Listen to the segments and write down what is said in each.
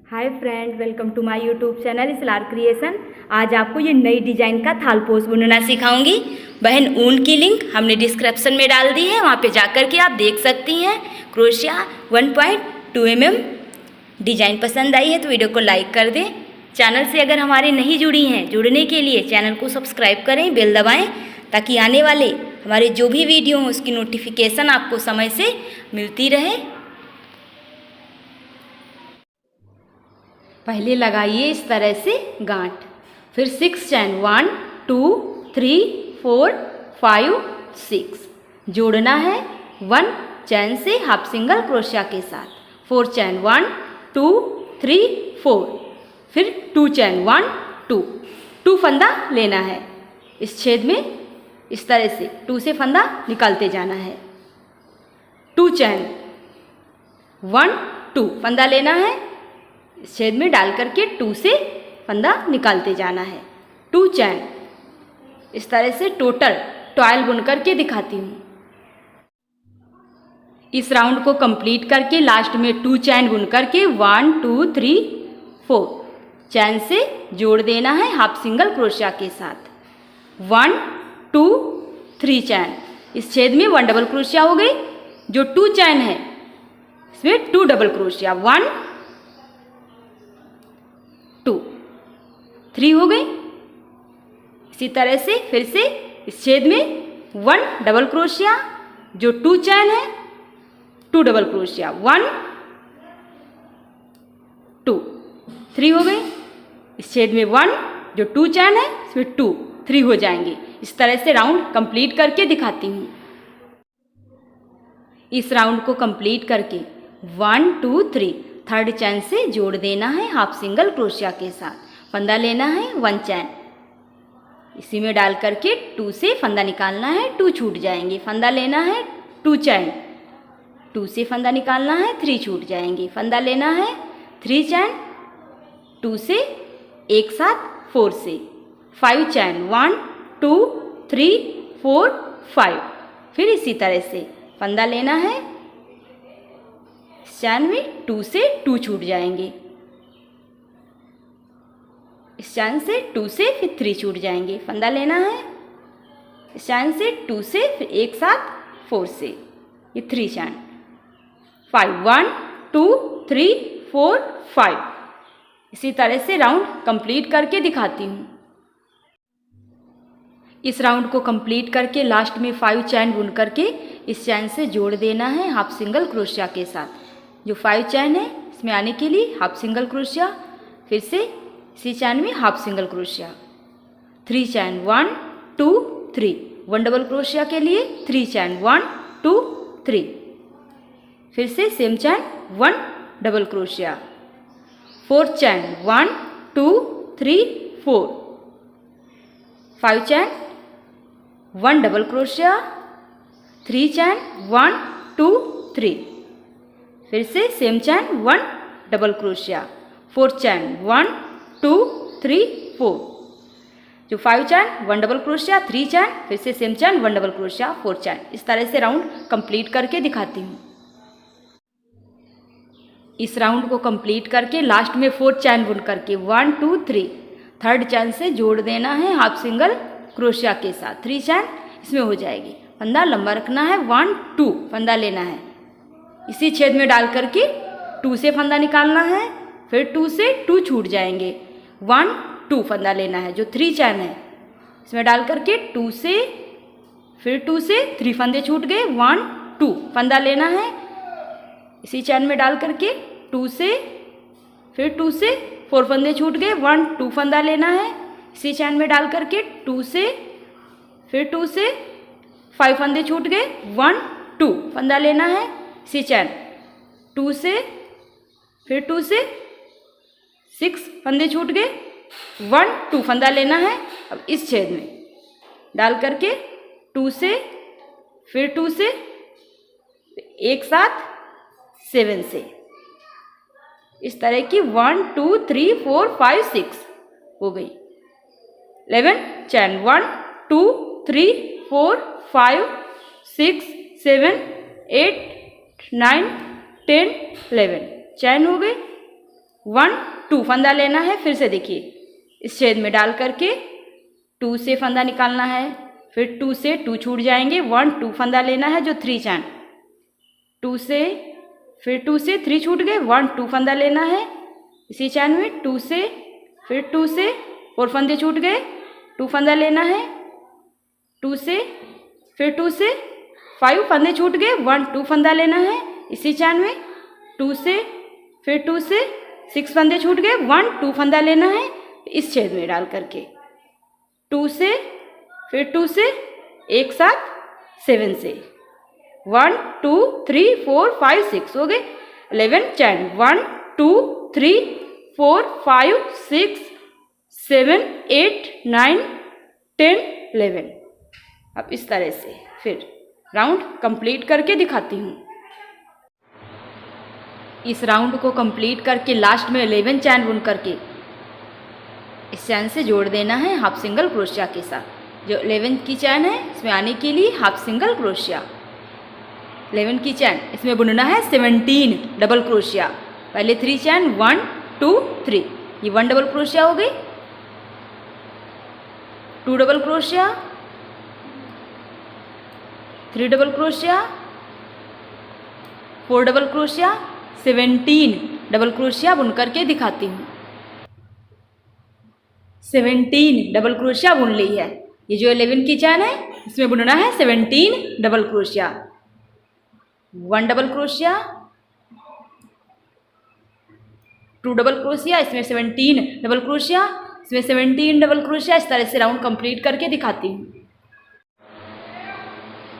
Hi friend, welcome to my YouTube channel solar creation. आज आपको ये नई डिजाइन का थालपोश बुनना सिखाऊंगी। बहन, ऊन की लिंक हमने डिस्क्रिप्शन में डाल दी है, वहाँ पे जाकर के आप देख सकती हैं। Crochet 1.2 mm। डिजाइन पसंद आई है तो वीडियो को लाइक कर दें। चैनल से अगर हमारे नहीं जुड़ी हैं, जुड़ने के लिए चैनल को सब्सक्राइब करें, बेल दबाएँ, ताकि आने वाले हमारे जो भी वीडियो हों उसकी नोटिफिकेशन आपको समय से मिलती रहे। पहले लगाइए इस तरह से गांठ, फिर 6 चैन 1 2 3 4 5 6 जोड़ना है 1 चैन से हाफ सिंगल क्रोशिया के साथ। 4 चैन 1 2 3 4, फिर 2 चैन 1 2 फंदा लेना है। इस छेद में इस तरह से 2 से फंदा निकालते जाना है। 2 चैन 1 2 फंदा लेना है। इस छेद में डाल करके 2 से फंदा निकालते जाना है। 2 चैन इस तरह से टोटल 12 बुन करके दिखाती हूँ। इस राउंड को कंप्लीट करके लास्ट में 2 चैन बुन करके 1 2 3 4 चैन से जोड़ देना है हाफ सिंगल क्रोशिया के साथ। 1 2 3 चैन, इस छेद में 1 डबल क्रोशिया हो गई। जो 2 चैन है इसमें 2 डबल क्रोशिया, 1 2 3 हो गई। इसी तरह से फिर से इस छेद में 1 डबल क्रोशिया, जो 2 चैन है 2 डबल क्रोशिया, 1 2 3 हो गई। इस छेद में 1, जो 2 चैन है इसमें 2 3 हो जाएंगे। इस तरह से राउंड कंप्लीट करके दिखाती हूँ। इस राउंड को कंप्लीट करके 1 2 3 थर्ड चैन से जोड़ देना है हाफ सिंगल क्रोशिया के साथ। फंदा लेना है 1 चैन, इसी में डाल करके 2 से फंदा निकालना है, 2 छूट जाएंगे। फंदा लेना है 2 चैन, 2 से फंदा निकालना है, 3 छूट जाएंगे। फंदा लेना है 3 चैन, 2 से एक साथ 4 से 5 चैन 1 2 3 4 5, फिर इसी तरह से फंदा लेना है। चैन में 2 से 2 छूट जाएंगे। इस चैन से 2 से फिर 3 छूट जाएंगे। फंदा लेना है इस चैन से 2 से फिर एक साथ 4 से, ये 3 चैन 5 1 2 3 4 5। इसी तरह से राउंड कंप्लीट करके दिखाती हूँ। इस राउंड को कंप्लीट करके लास्ट में 5 चैन बुन करके इस चैन से जोड़ देना है हाफ सिंगल क्रोशिया के साथ। जो 5 चैन है इसमें आने के लिए हाफ सिंगल क्रोशिया, फिर से इसी चैन में हाफ सिंगल क्रोशिया। 3 चैन 1 2 3, 1 डबल क्रोशिया के लिए 3 चैन 1 2 3, फिर से सेम चैन 1 डबल क्रोशिया। 4 चैन 1 2 3 4, 5 चैन 1 डबल क्रोशिया, 3 चैन 1 2 3, फिर से सेम चैन 1 डबल क्रोशिया। 4 चैन 1 2 3 4, जो 5 चैन 1 डबल क्रोशिया, 3 चैन, फिर से सेम चैन 1 डबल क्रोशिया, 4 चैन। इस तरह से राउंड कंप्लीट करके दिखाती हूँ। इस राउंड को कंप्लीट करके लास्ट में 4 चैन बुन करके 1 2 3 थर्ड चैन से जोड़ देना है हाफ सिंगल क्रोशिया के साथ। 3 चैन इसमें हो जाएगी। फंदा लंबा रखना है, 1 2 फंदा लेना है। इसी छेद में डाल करके 2 से फंदा निकालना है, फिर 2 से 2 छूट जाएंगे। 1 2 फंदा लेना है। जो 3 चैन है इसमें डाल करके 2 से फिर 2 से 3 फंदे छूट गए। 1 2 फंदा लेना है। इसी चैन में डाल करके 2 से फिर 2 से 4 फंदे छूट गए। 1 2 फंदा लेना है। इसी चैन में डाल करके 2 से फिर 2 से 5 फंदे छूट गए। 1 2 फंदा लेना है। इसी चैन 2 से फिर 2 से 6 फंदे छूट गए। 1 2 फंदा लेना है। अब इस छेद में डाल करके 2 से फिर 2 से एक साथ 7 से, इस तरह की 1 2 3 4 5 6 हो गई। 11 चैन 1 2 3 4 5 6 7 8 9 10 11 चैन हो गई। 1 2 फंदा लेना है। फिर से देखिए इस छेद में डाल करके 2 से फंदा निकालना है, फिर 2 से 2 छूट जाएंगे, 1 2 फंदा लेना है जो 3 चैन, 2 से फिर 2 से 3 छूट गए, 1 2 फंदा लेना है इसी चैन में, 2 से फिर 2 से 4 फंदे छूट गए, 2 फंदा लेना है, 2 से फिर 2 से 5 फंदे छूट गए, 1 2 फंदा लेना है इसी चैन में, 2 से फिर 2 से 6 फंदे छूट गए, 1 2 फंदा लेना है इस छेद में डाल करके, 2 से फिर 2 से एक साथ 7 से, 1 2 3 4 5 6 हो गए 11 चैन, 1 2 3 4 5 6 7 8 9 10 11। अब इस तरह से फिर राउंड कंप्लीट करके दिखाती हूँ। इस राउंड को कंप्लीट करके लास्ट में 11 चैन बुन करके इस चैन से जोड़ देना है हाफ सिंगल क्रोशिया के साथ। जो 11 की चैन है इसमें आने के लिए हाफ सिंगल क्रोशिया, 11 की चैन इसमें बुनना है 17 डबल क्रोशिया। पहले 3 चैन 1 2 3, ये 1 डबल क्रोशिया हो गई, 2 double crochet, 3 double crochet, 4 double crochet, 17 double crochet बुन करके दिखाती हूँ। 17 डबल क्रोशिया बुन ली है। ये जो 11 की चैन है इसमें बुनना है 17 double crochet, 1 double crochet, 2 double crochet, इसमें 17 डबल क्रोशिया, इसमें 17 डबल क्रोशिया। इस तरह से राउंड कंप्लीट करके दिखाती हूँ।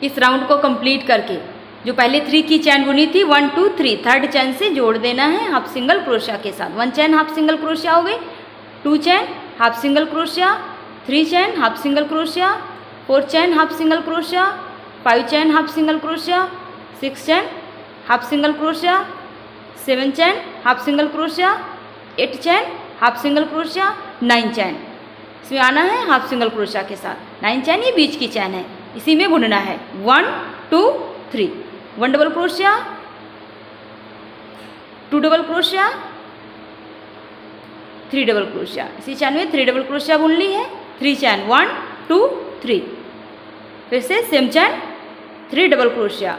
इस राउंड को कंप्लीट करके जो पहले 3 की चैन बुनी थी 1 2 3, थर्ड चैन से जोड़ देना है हाफ सिंगल क्रोशिया के साथ। 1 चैन हाफ सिंगल क्रोशिया हो गई, 2 चैन हाफ सिंगल क्रोशिया, 3 चैन हाफ सिंगल क्रोशिया, 4 चैन हाफ सिंगल क्रोशिया, 5 चैन हाफ सिंगल क्रोशिया, 6 चैन हाफ सिंगल क्रोशिया, 7 चैन हाफ सिंगल क्रोशिया, 8 चैन हाफ सिंगल क्रोशिया, 9 चैन इसमें आना है हाफ सिंगल क्रोशिया के साथ। 9 चैन ये बीच की चैन है, इसी में बुनना है 1 2 3, 1 double crochet, 2 double crochet, 3 double crochet. इसी चैन में 3 डबल क्रोशिया बुन ली है, 3 चैन 1 2 3, फिर से सेम चैन 3 डबल क्रोशिया,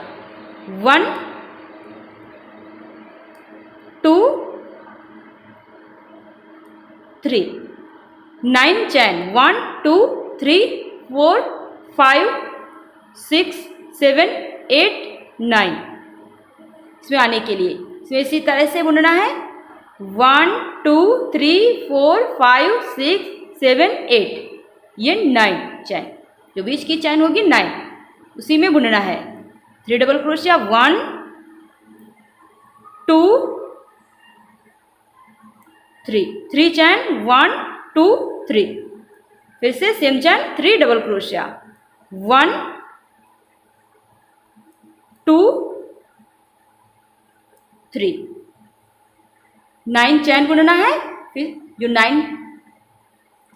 1 2 3, 9 चैन 1 2 3 4 5 6 7 8 9। इसमें आने के लिए इसमें इसी तरह से बुनना है 1 2 3 4 5 6 7 8, ये 9 चैन, जो बीच की चैन होगी 9 उसी में बुनना है 3 डबल क्रोशिया, 1 2 3, 3 चैन 1 2 3, फिर से सेम चैन 3 डबल क्रोशिया, 1 2 3, 9 चैन बुनना है। फिर जो 9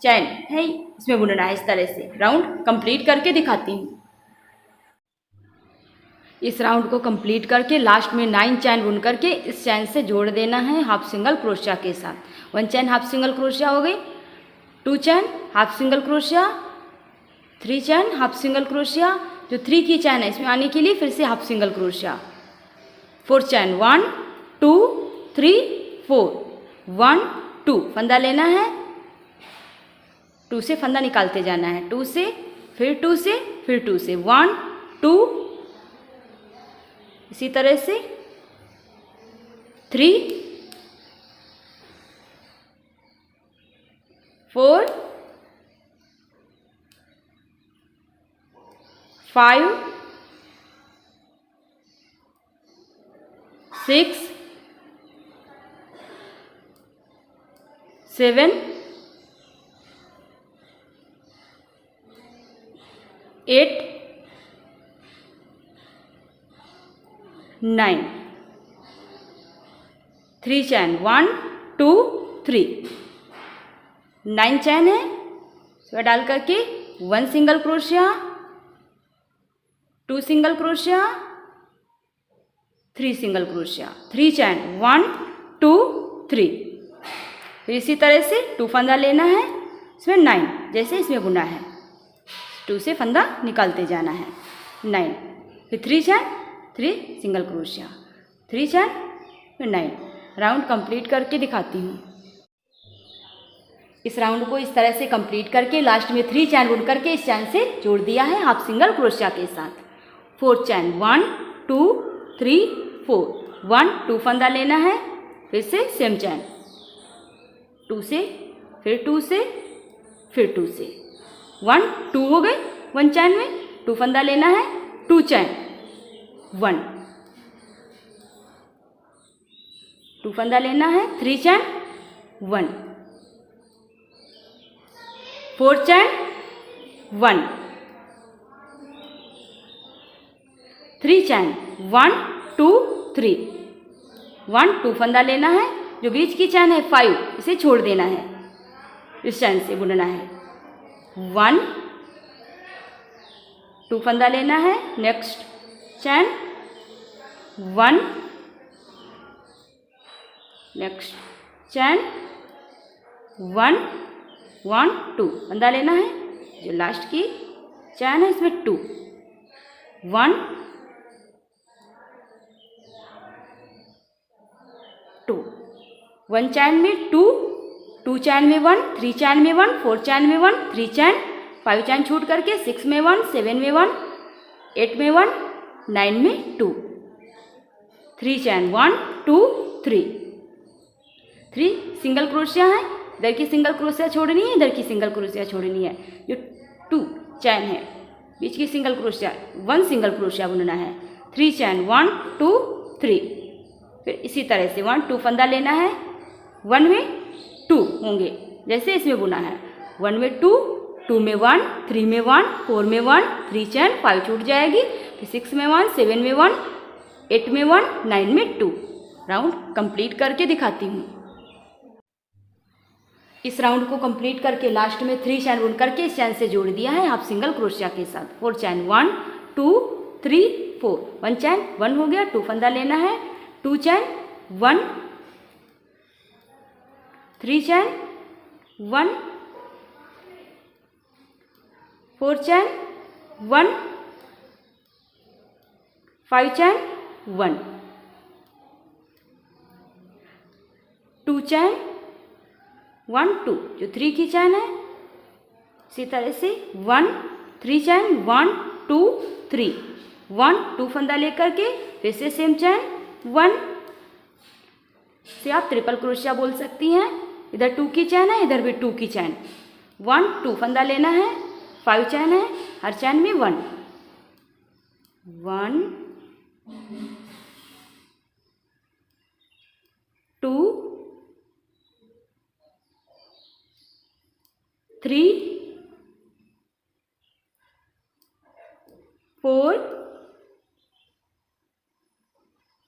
चैन है इसमें बुनना है। इस तरह से राउंड कंप्लीट करके दिखाती हूँ। इस राउंड को कंप्लीट करके लास्ट में 9 चैन बुन करके इस चैन से जोड़ देना है हाफ सिंगल क्रोशिया के साथ। 1 चैन हाफ सिंगल क्रोशिया हो गई, 2 चैन हाफ सिंगल क्रोशिया, 3 चैन हाफ सिंगल क्रोशिया, जो 3 की चैन है इसमें आने के लिए फिर से हाफ सिंगल क्रोशिया, 4 चैन 1 2 3 4, 1 2 फंदा लेना है, 2 से फंदा निकालते जाना है, 2 से फिर 2 से फिर 2 से, 1 2, इसी तरह से 3 4 5 6 7 8 9, 3 चैन 1 2 3, 9 चैन है, इसमें डाल करके 1 single crochet, 2 single crochet, 3 single crochet, 3 चैन 1 2 3, फिर इसी तरह से 2 फंदा लेना है, इसमें 9 जैसे इसमें बुना है, 2 से फंदा निकालते जाना है, 9। फिर 3 चैन 3 सिंगल क्रोशिया, 3 चैन फिर 9। राउंड कंप्लीट करके दिखाती हूँ। इस राउंड को इस तरह से कंप्लीट करके लास्ट में 3 चैन बुन करके इस चैन से जोड़ दिया है हाफ सिंगल क्रोशिया के साथ। 4 चैन 1 2 3 4, 1 2 फंदा लेना है, फिर से सेम चैन 2 से, फिर 2 से, फिर 2 से, 1 2 हो गए 1 चैन में, 2 फंदा लेना है, 2 चैन 1, 2 फंदा लेना है, 3 चैन 1, 4 चैन 1, 3 चैन 1 2 3, 1 2 फंदा लेना है, जो बीच की चैन है 5 इसे छोड़ देना है, इस चैन से बुनना है, 1 2 फंदा लेना है, नेक्स्ट चैन 1, नेक्स्ट चैन 1 1 2 फंदा लेना है, जो लास्ट की चैन है इसमें 2, 1 2, 1 चैन में 2, 2 चैन में 1, 3 चैन में 1, 4 चैन में 1, 3 चैन, 5 चैन छूट करके 6 में 1, 7 में 1, 8 में 1, 9 में 2, 3 चैन 1 2 3, 3 सिंगल क्रोशिया है, इधर की सिंगल क्रोशिया छोड़नी है, इधर की सिंगल क्रोशिया छोड़नी है, जो 2 चैन है बीच की सिंगल क्रोशिया 1 सिंगल क्रोशिया बुनना है, 3 चैन 1 2 3, फिर इसी तरह से 1 2 फंदा लेना है, 1 में 2 होंगे जैसे इसमें बुना है, 1 में 2, 2 में 1, 3 में 1, 4 में 1, 3 चैन 5 छूट जाएगी, फिर 6 में 1, 7 में 1, 8 में 1, 9 में 2। राउंड कंप्लीट करके दिखाती हूँ। इस राउंड को कंप्लीट करके लास्ट में 3 चैन बुन करके इस चैन से जोड़ दिया है हाफ सिंगल क्रोशिया के साथ। 4 चैन 1 2 3 4, 1 चैन 1 हो गया, 2 फंदा लेना है, 2 चैन 1, 3 चैन 1, 4 चैन 1, 5 चैन 1, 2 चैन 1 2, जो 3 की चैन है, इसी तरह से 1 3 चैन 1 2 3, 1 2 फंदा लेकर के फिर से सेम चैन 1 से आप ट्रिपल क्रोशिया बोल सकती हैं। इधर 2 की चैन है, इधर भी 2 की चैन, 1 2 फंदा लेना है, 5 चैन है, हर चैन में 1 1 2 3 4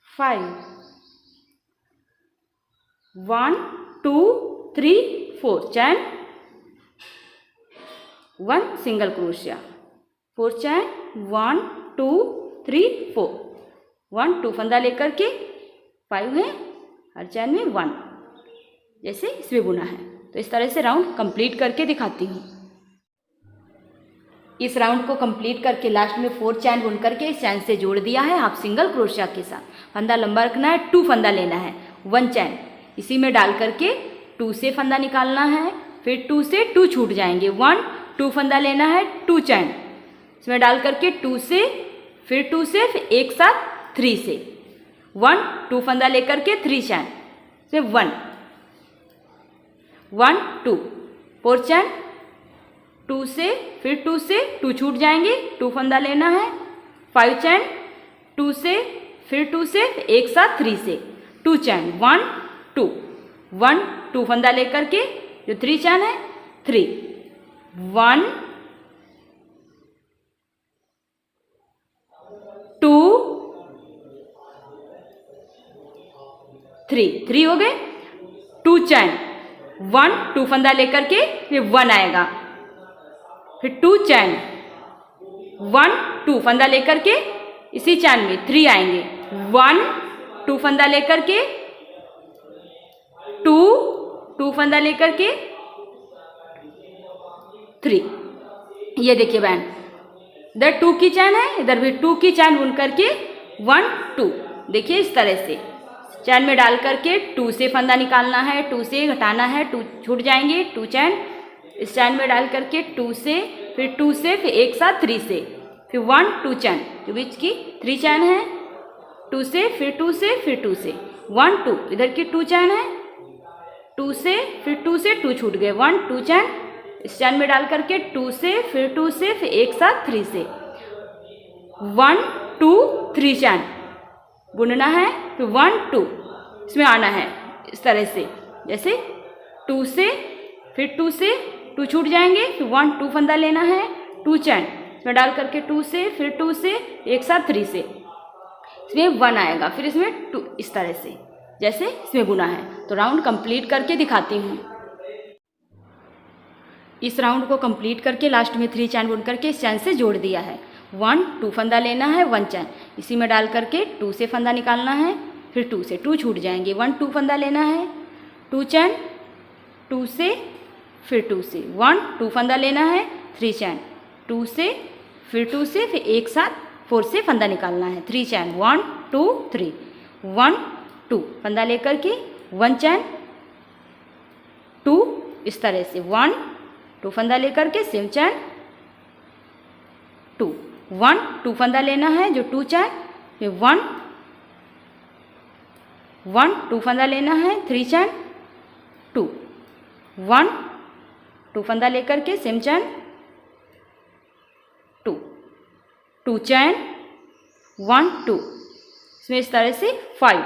5, 1 2 3 4 चैन 1 सिंगल क्रोशिया, 4 चैन 1 2 3 4, 1 2 फंदा लेकर के 5 है, हर चैन में 1 जैसे इसमें बुना है। तो इस तरह से राउंड कंप्लीट करके दिखाती हूँ। इस राउंड को कंप्लीट करके लास्ट में 4 चैन बुन करके इस चैन से जोड़ दिया है हाफ सिंगल क्रोशिया के साथ। फंदा लंबा रखना है, 2 फंदा लेना है, 1 चैन इसी में डाल करके 2 से फंदा निकालना है, फिर 2 से 2 छूट जाएंगे, 1 2 फंदा लेना है, 2 चैन इसमें डाल करके 2 से फिर 2 से फिर एक साथ 3 से, 1 2 फंदा लेकर के 3 चैन से 1 1 2, 4 चैन 2 से फिर 2 से 2 छूट जाएंगे, 2 फंदा लेना है, 5 चैन 2 से फिर 2 से एक साथ 3 से, 2 चैन 1 2 1 2 फंदा लेकर के जो 3 चैन है 3 1 2 3, 3 हो गए, 2 चैन 1 2 फंदा लेकर के फिर 1 आएगा, फिर 2 चैन 1 2 फंदा लेकर के इसी चैन में 3 आएंगे, 1 2 फंदा लेकर के 2 2 फंदा लेकर के 3। ये देखिए बहन, इधर 2 की चैन है, इधर भी 2 की चैन बुन करके 1 2। देखिए इस तरह से चैन में डाल करके 2 से फंदा निकालना है, 2 से घटाना है, 2 छूट जाएंगे, 2 चैन इस चैन में डाल करके 2 से, फिर 2 से, फिर एक साथ 3 से, फिर 1 2 चैन जो बीच की 3 चैन है, 2 से, फिर 2 से, फिर 2 से 1 2, इधर की 2 चैन है, 2 से, फिर 2 से 2 छूट गए, 1 2 चैन इस चैन में डाल करके 2 से, फिर 2 से, फिर एक साथ 3 से 1 2 3 चैन बुनना है, फिर 1 2 इसमें आना है इस तरह से, जैसे 2 से, फिर 2 से 2 छूट जाएंगे, फिर 1 2 फंदा लेना है, 2 चैन इसमें डाल करके 2 से, फिर 2 से, एक साथ 3 से, इसमें 1 आएगा, फिर इसमें 2 इस तरह से जैसे इसमें बुना है। तो राउंड कंप्लीट करके दिखाती हूँ। इस राउंड को कंप्लीट करके लास्ट में 3 चैन बुन करके इस चैन से जोड़ दिया है। 1 2 फंदा लेना है, 1 चैन इसी में डाल करके 2 से फंदा निकालना है, फिर 2 से 2 छूट जाएंगे, 1 2 फंदा लेना है, 2 चैन 2 से, फिर 2 से 1 2 फंदा लेना है, 3 चैन 2 से, फिर 2 से, फिर एक साथ 4 से फंदा निकालना है, 3 चैन 1 2 3 1 2 फंदा लेकर के 1 चैन 2 इस तरह से 1 2 फंदा लेकर के सेम चैन 2 1 2 फंदा लेना है जो 2 चैन, फिर 1 2 फंदा लेना है, 3 चैन 2 1 2 फंदा लेकर के सेम चैन 2 2 चैन 1 2 इसमें इस तरह से 5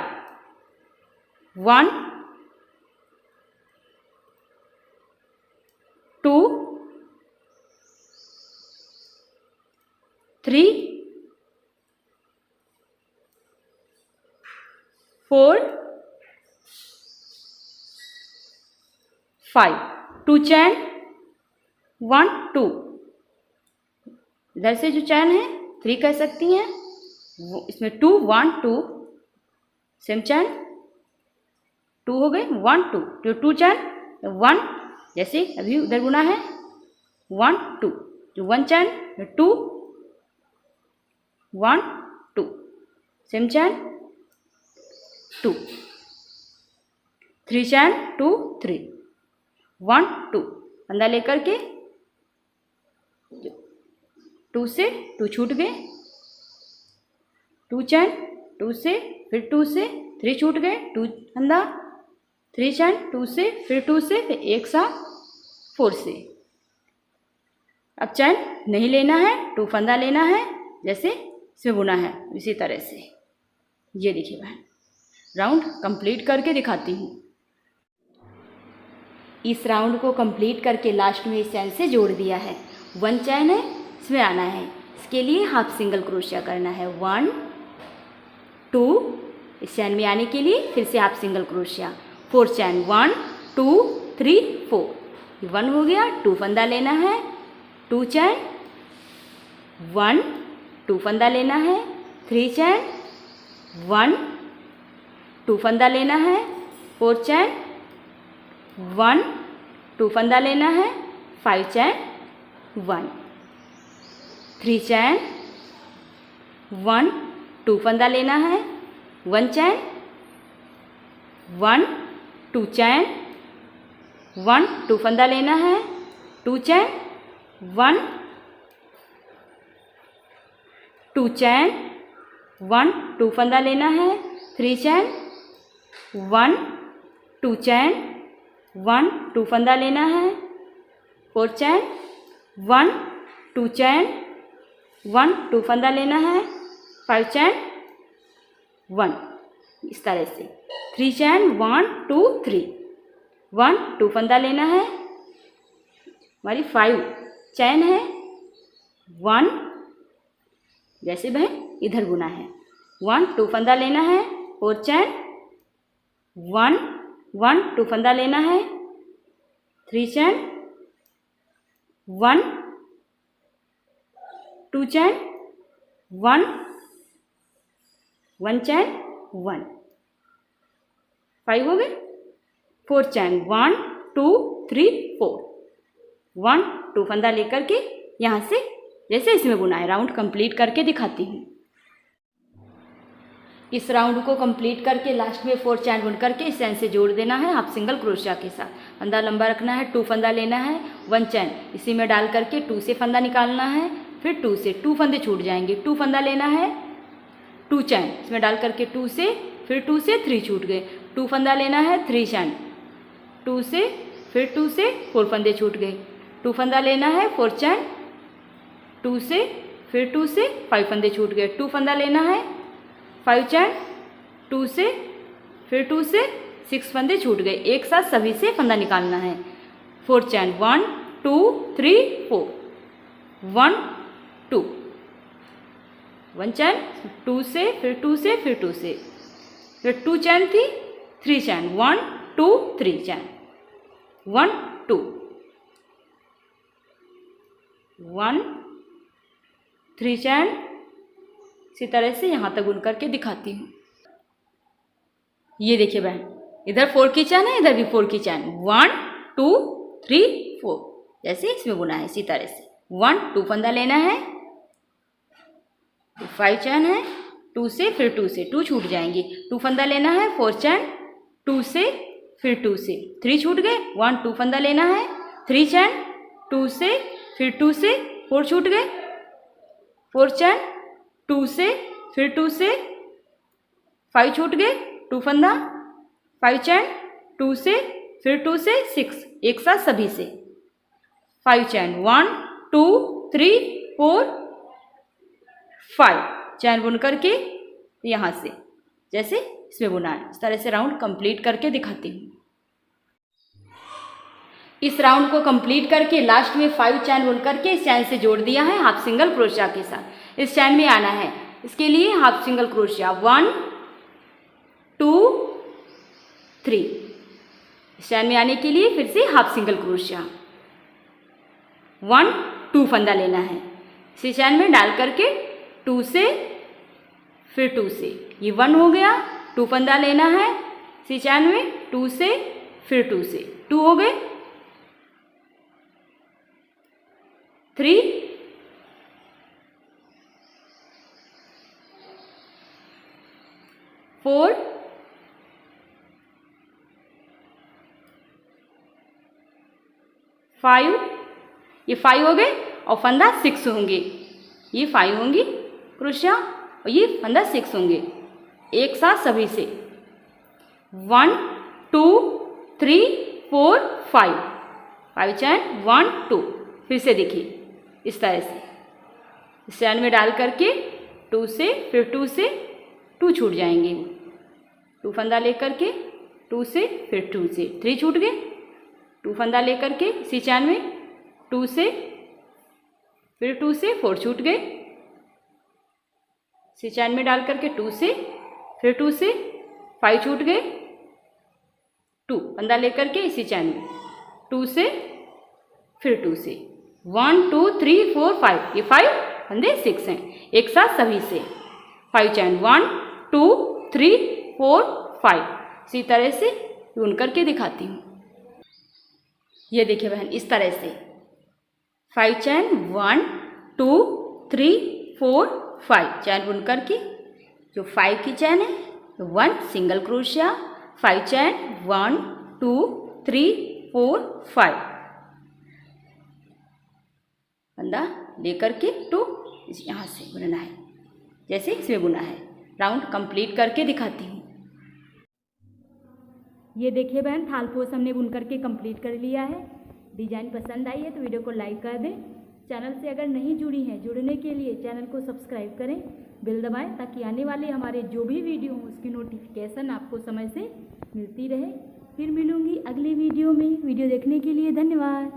1 2 3 4 5 2 चैन 1 2, इधर से जो चैन है 3 कह सकती हैं, इसमें 2 1 2 सेम चैन 2 हो गए, 1 2 जो 2 चैन 1 जैसे अभी उधर बुना है 1 2 जो 1 चैन 2 1 2 सेम चैन 2 3 चैन 2 3 1 2 फंदा लेकर के 2 से 2 छूट गए, 2 चैन 2 से, फिर 2 से 3 छूट गए, 2 फंदा 3 चैन 2 से, फिर 2 से, फिर एक साथ 4 से। अब चैन नहीं लेना है, 2 फंदा लेना है, जैसे इसमें बुना है इसी तरह से। ये देखिए बहन, राउंड कंप्लीट करके दिखाती हूँ। इस राउंड को कंप्लीट करके लास्ट में इस चैन से जोड़ दिया है, 1 चैन है इसमें आना है, इसके लिए हाफ सिंगल क्रोशिया करना है, 1 2 इस चैन में आने के लिए फिर से हाफ सिंगल क्रोशिया, 4 चैन 1 2 3 4 1 हो गया, 2 फंदा लेना है, 2 चैन 1 2 फंदा लेना है, 3 चैन 1 2 फंदा लेना है, 4 चैन 1 2 फंदा लेना है, 5 चैन 1 3 चैन 1 2 फंदा लेना है, 1 चैन 1 2 चैन 1 2 फंदा लेना है, 2 चैन 1 2 चैन 1 2 फंदा लेना है, 3 चैन 1 2 चैन 1 2 फंदा लेना है, 4 चैन 1 2 चैन 1 2 फंदा लेना है, 5 चैन 1 इस तरह से, 3 चैन 1 2 3 1 2 फंदा लेना है, हमारी 5 चैन है, 1 जैसे बहन इधर बुना है, 1 2 फंदा लेना है, 4 चैन 1 1 2 फंदा लेना है, 3 चैन 1 2 चैन 1 1 चैन 1 5 हो गए, 4 चैन 1 2 3 4 1 2 फंदा लेकर के यहाँ से जैसे इसमें बुना है राउंड कंप्लीट करके दिखाती हूँ। इस राउंड को कंप्लीट करके लास्ट में 4 चैन बुन करके इस चैन से जोड़ देना है हाफ सिंगल क्रोशिया के साथ। फंदा लंबा रखना है, 2 फंदा लेना है, 1 चैन इसी में डाल करके 2 से फंदा निकालना है, फिर 2 से 2 फंदे छूट जाएंगे, 2 फंदा लेना है, 2 चैन इसमें डाल करके 2 से, फिर 2 से 3 छूट गए, 2 फंदा लेना है, 3 चैन 2 से, फिर 2 से 4 फंदे छूट गए, 2 फंदा लेना है, 4 चैन 2 से, फिर 2 से 5 फंदे छूट गए, 2 फंदा लेना है, 5 चैन 2 से, फिर 2 से 6 फंदे छूट गए। एक साथ सभी से फंदा निकालना है। 4 चैन 1 2 3 4 1 2 1 चैन 2 से, फिर 2 से, फिर 2 से, फिर 2 चैन थी, 3 चैन 1 2 3 चैन 1 2 1 3 चैन। इसी तरह से यहाँ तक बुन करके दिखाती हूँ। ये देखिए बहन, इधर 4 की चैन है, इधर भी 4 की चैन 1 2 3 4 जैसे इसमें बुना है। इसी तरह से 1 2 फंदा लेना है, 5 चैन है, 2 से, फिर 2 से 2 छूट जाएंगे, 2 फंदा लेना है, 4 चैन 2 से, फिर 2 से 3 छूट गए, 1 2 फंदा लेना है, 3 चैन 2 से, फिर 2 से 4 छूट गए, 4 चैन 2 से, फिर 2 से 5 छूट गए, 2 फंदा, 5 चैन 2 से, फिर 2 से 6 एक साथ सभी से, 5 चैन 1 2 3 4 5 चैन बुन करके यहाँ से जैसे इसमें बुना है। इस तरह से राउंड कंप्लीट करके दिखाती हूँ। इस राउंड को कंप्लीट करके लास्ट में 5 चैन बुन करके इस चैन से जोड़ दिया है हाफ सिंगल क्रोशिया के साथ। इस चैन में आना है, इसके लिए हाफ सिंगल क्रोशिया 1 2 3। इस चैन में आने के लिए फिर से हाफ सिंगल क्रोशिया 1 2 फंदा लेना है, इसी चैन में डाल करके 2 से, फिर 2 से, ये 1 हो गया, 2 फंदा लेना है, इसी चैन में 2 से, फिर 2 से 2 हो गए, 3 4 5, ये 5 हो गए और फंदा 6 होंगे, ये 5 होंगी क्रोशिया और ये फंदा 6 होंगे एक साथ सभी से 1 2 3 4 5 चैन 1 2। फिर से देखिए इस तरह से इस चैन में डाल करके 2 से, फिर 2 से 2 छूट जाएंगे, 2 फंदा लेकर के 2 से, फिर 2 से 3 छूट गए, 2 फंदा लेकर के इसी चैन में 2 से, फिर 2 से 4 छूट गए, इसी चैन में डाल करके 2 से, फिर 2 से 5 छूट गए, 2 फंदा लेकर के इसी चैन में 2 से, फिर 2 से 1 2 3 4 5, ये 5 फंदे 6 हैं एक साथ सभी से 5 चैन 1 2 3 4 5। इसी तरह से बुन करके दिखाती हूँ। ये देखिए बहन, इस तरह से 5 चैन 1 2 3 4 5 चैन बुन करके जो 5 की चैन है 1 सिंगल क्रोशिया, 5 चैन 1 2 3 4 5 फंदा लेकर के 2 यहाँ से बुनना है जैसे इसमें बुना है। राउंड कंप्लीट करके दिखाती हूँ। ये देखिए बहन, थाल पोस हमने बुन करके कंप्लीट कर लिया है। डिज़ाइन पसंद आई है तो वीडियो को लाइक कर दें। चैनल से अगर नहीं जुड़ी हैं, जुड़ने के लिए चैनल को सब्सक्राइब करें, बेल दबाएं ताकि आने वाले हमारे जो भी वीडियो हो उसकी नोटिफिकेशन आपको समय से मिलती रहे। फिर मिलूंगी अगली वीडियो में। वीडियो देखने के लिए धन्यवाद।